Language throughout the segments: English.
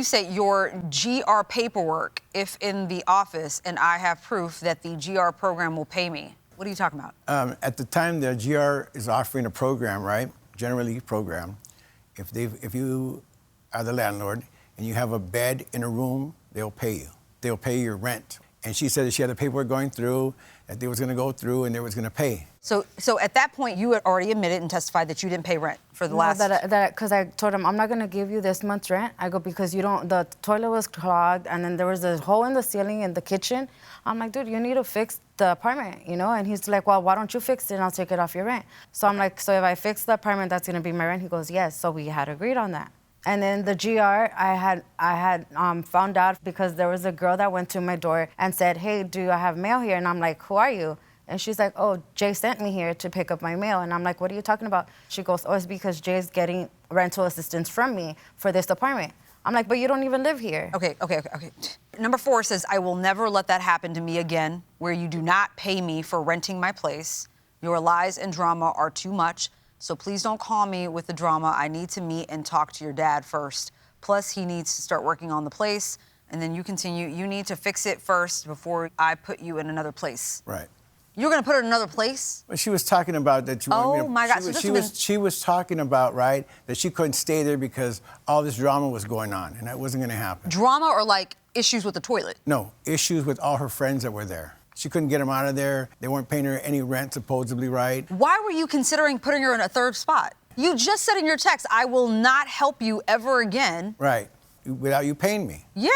you say your GR paperwork, if in the office, and I have proof that the GR program will pay me. What are you talking about? At the time, the GR is offering a program, right? Generally program. If you are the landlord and you have a bed in a room, they'll pay you. They'll pay your rent. And she said that she had the paperwork going through, that they was going to go through and they was going to pay. So at that point, you had already admitted and testified that you didn't pay rent for the last... Because I told him, I'm not going to give you this month's rent. I go, because you don't, the toilet was clogged, and then there was a hole in the ceiling in the kitchen. I'm like, dude, you need to fix the apartment, you know? And he's like, well, why don't you fix it and I'll take it off your rent? So I'm like, so if I fix the apartment, that's going to be my rent? He goes, yes. So we had agreed on that. And then the GR, I had found out because there was a girl that went to my door and said, hey, do I have mail here? And I'm like, who are you? And she's like, oh, Jay sent me here to pick up my mail. And I'm like, what are you talking about? She goes, oh, it's because Jay's getting rental assistance from me for this apartment. I'm like, but you don't even live here. Okay. Number 4 says, I will never let that happen to me again, where you do not pay me for renting my place. Your lies and drama are too much. So please don't call me with the drama. I need to meet and talk to your dad first. Plus, he needs to start working on the place. And then you continue, you need to fix it first before I put you in another place. Right. You're going to put her in another place? Well, she was talking about that you wanted me to... my God. She was talking about, right, that she couldn't stay there because all this drama was going on, and that wasn't going to happen. Drama or, like, issues with the toilet? No, issues with all her friends that were there. She couldn't get them out of there. They weren't paying her any rent, supposedly, right? Why were you considering putting her in a third spot? You just said in your text, I will not help you ever again. Right, without you paying me. Yeah.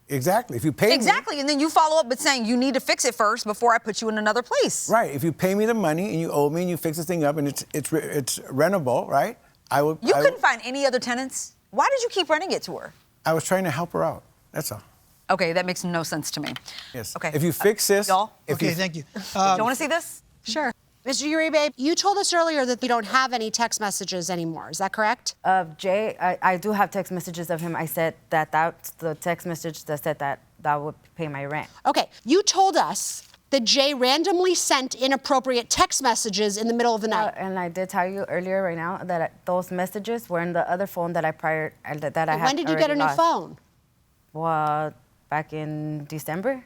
Exactly. If you pay me... Exactly, and then you follow up with saying you need to fix it first before I put you in another place. Right. If you pay me the money and you owe me and you fix this thing up and it's rentable, right? You couldn't find any other tenants? Why did you keep renting it to her? I was trying to help her out. That's all. Okay, that makes no sense to me. Yes. Okay. If you fix this... Y'all? Okay, thank you. Do you want to see this? Sure. Mr. Uribe, you told us earlier that you don't have any text messages anymore. Is that correct? Jay, I do have text messages of him. I said that's the text message that said that would pay my rent. Okay, you told us that Jay randomly sent inappropriate text messages in the middle of the night. And I did tell you earlier right now that those messages were in the other phone that I had. When did you get a new phone? Well, back in December,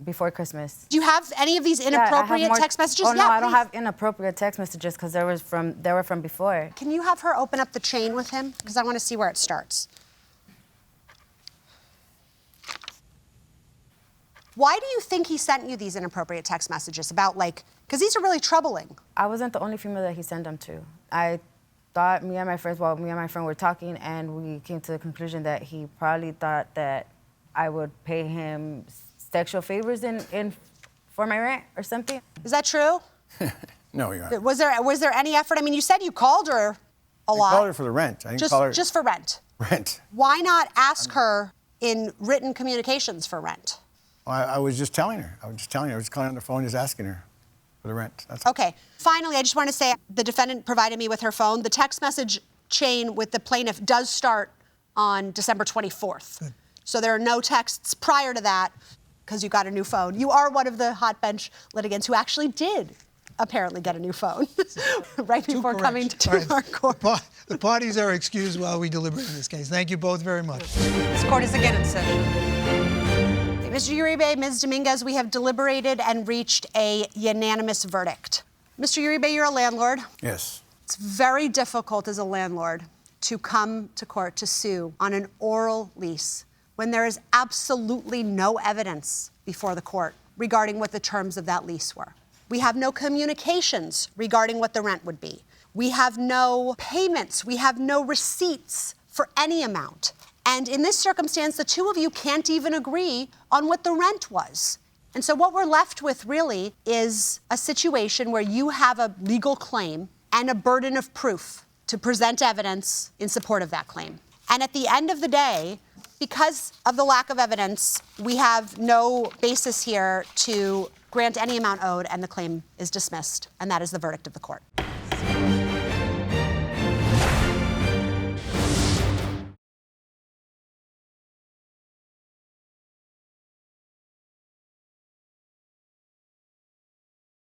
before Christmas. Do you have any of these inappropriate text messages? Oh, no, I don't have inappropriate text messages because they were from before. Can you have her open up the chain with him? Because I want to see where it starts. Why do you think he sent you these inappropriate text messages about, like, because these are really troubling? I wasn't the only female that he sent them to. I thought me and my friend were talking, and we came to the conclusion that he probably thought that I would pay him sexual favors for my rent or something. Is that true? No, Your Honor. Was there any effort? I mean, you said you called her a lot. I called her for the rent. I didn't call her... Just for rent? Rent. Why not ask her in written communications for rent? Well, I was just telling her. I was just calling her on the phone, just asking her for the rent. That's okay. Finally, I just want to say the defendant provided me with her phone. The text message chain with the plaintiff does start on December 24th. Good. So there are no texts prior to that because you got a new phone. You are one of the hot bench litigants who actually did apparently get a new phone right before coming to our court. The parties are excused while we deliberate in this case. Thank you both very much. This court is again in session. Mr. Uribe, Ms. Dominguez, we have deliberated and reached a unanimous verdict. Mr. Uribe, you're a landlord. Yes. It's very difficult as a landlord to come to court to sue on an oral lease when there is absolutely no evidence before the court regarding what the terms of that lease were. We have no communications regarding what the rent would be. We have no payments. We have no receipts for any amount. And in this circumstance, the two of you can't even agree on what the rent was. And so what we're left with really is a situation where you have a legal claim and a burden of proof to present evidence in support of that claim. And at the end of the day, because of the lack of evidence, we have no basis here to grant any amount owed, and the claim is dismissed. And that is the verdict of the court.